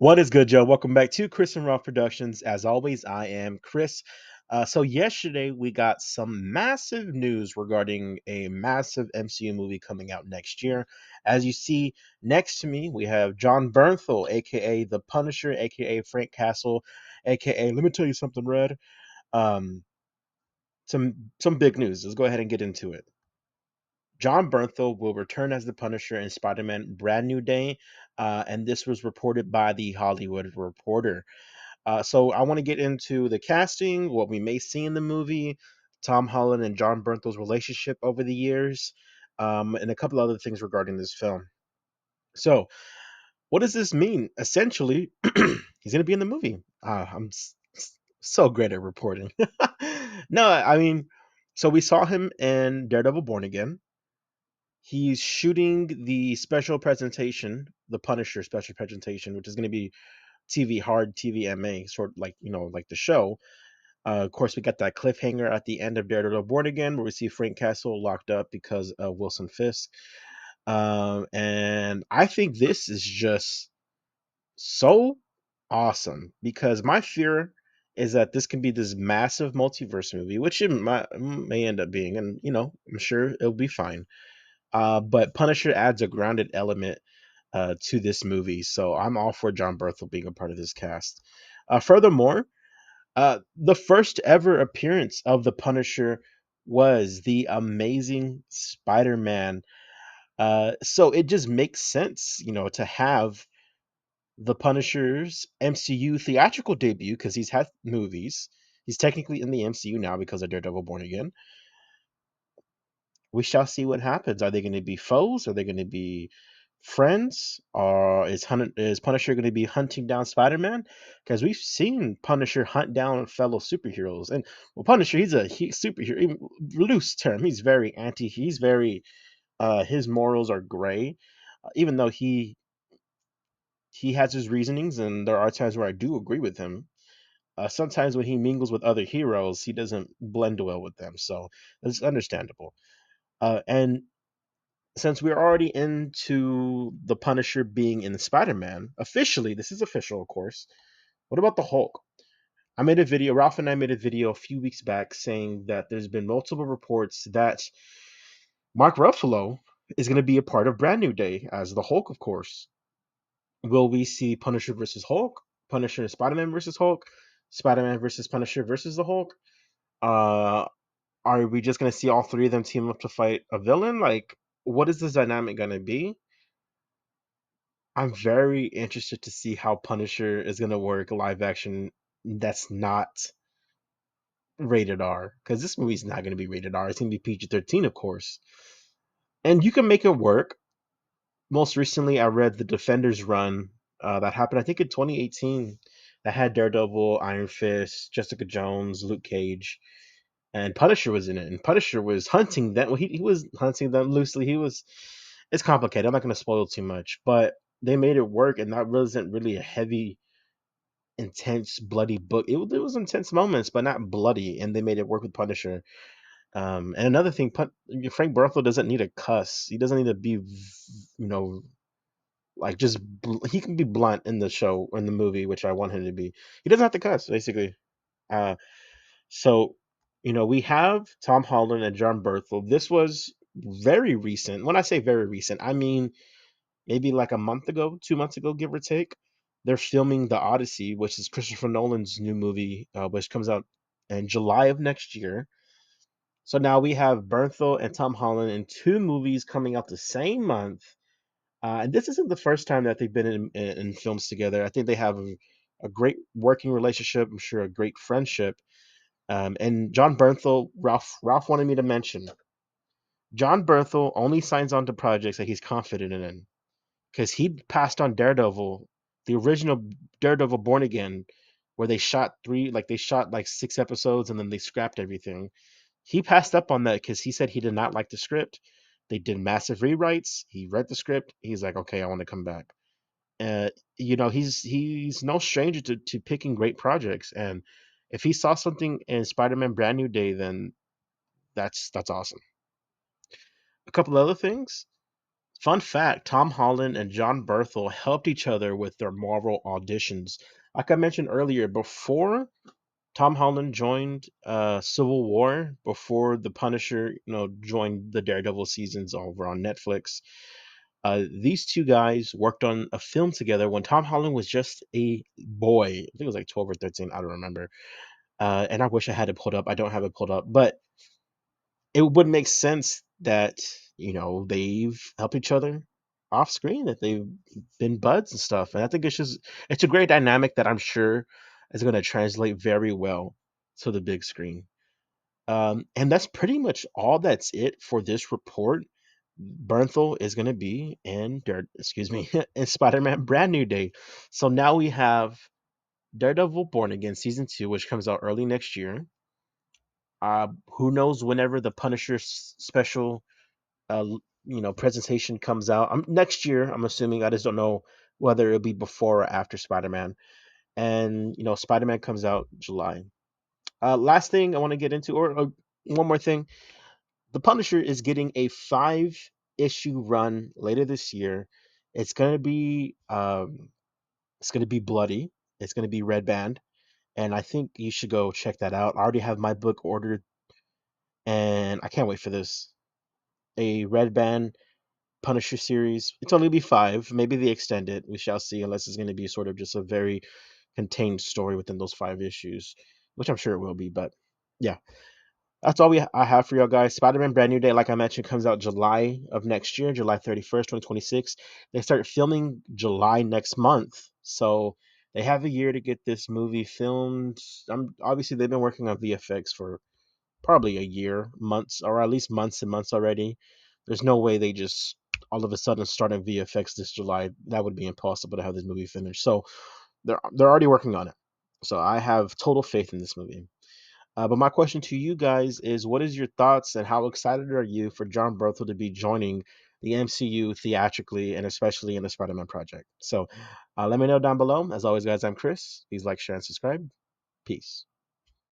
What is good, Joe? Welcome back to Chris and Roth Productions. As always, I am Chris. So yesterday we got some massive news regarding a massive MCU movie coming out next year. As you see next to me, we have John Bernthal, aka the Punisher, aka Frank Castle, aka Let me tell you something, Red. Um, some big news. Let's go ahead and get into it. John Bernthal will return as the Punisher in Spider-Man: Brand New Day, and this was reported by the Hollywood Reporter. So I want to get into the casting, what we may see in the movie, Tom Holland and John Bernthal's relationship over the years, and a couple other things regarding this film. So, what does this mean? Essentially, he's going to be in the movie. So great at reporting. No, I mean, so we saw him in Daredevil Born Again. He's shooting the special presentation, the Punisher special presentation, which is going to be TV hard, TVMA, sort of like like the show. Of course, we got that cliffhanger at the end of Daredevil Born Again, where we see Frank Castle locked up because of Wilson Fisk. And I think this is just so awesome because my fear is that this can be this massive multiverse movie, which may end up being, and I'm sure it'll be fine. But Punisher adds a grounded element to this movie, so I'm all for John Berthel being a part of this cast. Furthermore, the first ever appearance of the Punisher was the Amazing Spider-Man. So it just makes sense, to have the Punisher's MCU theatrical debut because he's had movies. He's technically in the MCU now because of Daredevil Born Again. We shall see what happens. Are they going to be foes? Are they going to be friends? Or is Punisher going to be hunting down Spider-Man? Because we've seen Punisher hunt down fellow superheroes, and well, Punisher he's superhero. Even loose term. He's very anti. He's very his morals are gray, even though he has his reasonings, and there are times where I do agree with him. Sometimes when he mingles with other heroes, he doesn't blend well with them, so it's understandable. And since we're already into the Punisher being in Spider-Man, officially, this is official, of course. What about the Hulk? I made a video, Ralph and I made a video a few weeks back saying that there's been multiple reports that Mark Ruffalo is going to be a part of Brand New Day as the Hulk, of course. Will we see Punisher versus Hulk? Punisher and Spider-Man versus Hulk? Spider-Man versus Punisher versus the Hulk? Uh, are we just going to see all three of them team up to fight a villain? Like, what is this dynamic going to be? I'm very interested to see how Punisher is gonna work live action that's not rated R. Because this movie's not gonna be rated R. It's gonna be PG-13, of course. And you can make it work. Most recently, I read the Defenders run that happened, I think, in 2018. That had Daredevil, Iron Fist, Jessica Jones, Luke Cage, and Punisher was in it. And Punisher was hunting them. Well, he was hunting them loosely. It's complicated. I'm not going to spoil too much, but they made it work, and that wasn't really a heavy intense, bloody book. It was intense moments, but not bloody, and they made it work with Punisher. And another thing, Frank Barthel doesn't need a cuss. He doesn't need to be, like he can be blunt in the show or in the movie, which I want him to be. He doesn't have to cuss, basically. Uh, so, we have Tom Holland and John Berthel. This was very recent. When I say very recent, I mean maybe like a month ago, 2 months ago, give or take. They're filming The Odyssey, which is Christopher Nolan's new movie, which comes out in July of next year. So now we have Bernthal and Tom Holland in two movies coming out the same month. And this isn't the first time that they've been in films together. I think they have a great working relationship. I'm sure a great friendship. And John Bernthal, Ralph wanted me to mention, John Bernthal only signs on to projects that he's confident in because he passed on Daredevil, the original Daredevil Born Again, where they shot like 6 episodes and then they scrapped everything. He passed up on that because he said he did not like the script. They did massive rewrites. He read the script. He's like, okay, I want to come back. He's no stranger to picking great projects, and if he saw something in Spider-Man Brand New Day, then that's awesome. A couple other things. Fun fact: Tom Holland and John Berthel helped each other with their Marvel auditions. Like I mentioned earlier, before Tom Holland joined Civil War, before the Punisher, joined the Daredevil seasons over on Netflix. These two guys worked on a film together when Tom Holland was just a boy. I think it was like 12 or 13. I don't remember. And I wish I had it pulled up. I don't have it pulled up, but it would make sense that they've helped each other off screen, that they've been buds and stuff. And I think it's a great dynamic that I'm sure is going to translate very well to the big screen. And that's pretty much all that's it for this report. Bernthal is going to be in excuse me, in Spider-Man Brand New Day. So now we have Daredevil Born Again season 2, which comes out early next year. Who knows whenever the Punisher special presentation comes out. Next year, I'm assuming. I just don't know whether it'll be before or after Spider-Man. And Spider-Man comes out July. Last thing I want to get into, or one more thing, the Punisher is getting a 5-issue run later this year. It's gonna be bloody. It's gonna be red band, and I think you should go check that out. I already have my book ordered, and I can't wait for this. A red band Punisher series. It's only be 5. Maybe they extend it. We shall see. Unless it's going to be sort of just a very contained story within those 5 issues, which I'm sure it will be. But yeah, that's all I have for y'all guys. Spider-Man Brand New Day, like I mentioned, comes out July of next year, July 31st, 2026. They start filming July next month, so they have a year to get this movie filmed. Obviously they've been working on VFX for probably a year, months, or at least months and months already. There's no way they just all of a sudden start in VFX this July. That would be impossible to have this movie finished. So they're already working on it. So I have total faith in this movie. But my question to you guys is, what is your thoughts and how excited are you for John Berthel to be joining the MCU theatrically and especially in the Spider-Man project? So let me know down below. As always, guys, I'm Chris. Please like, share, and subscribe. Peace.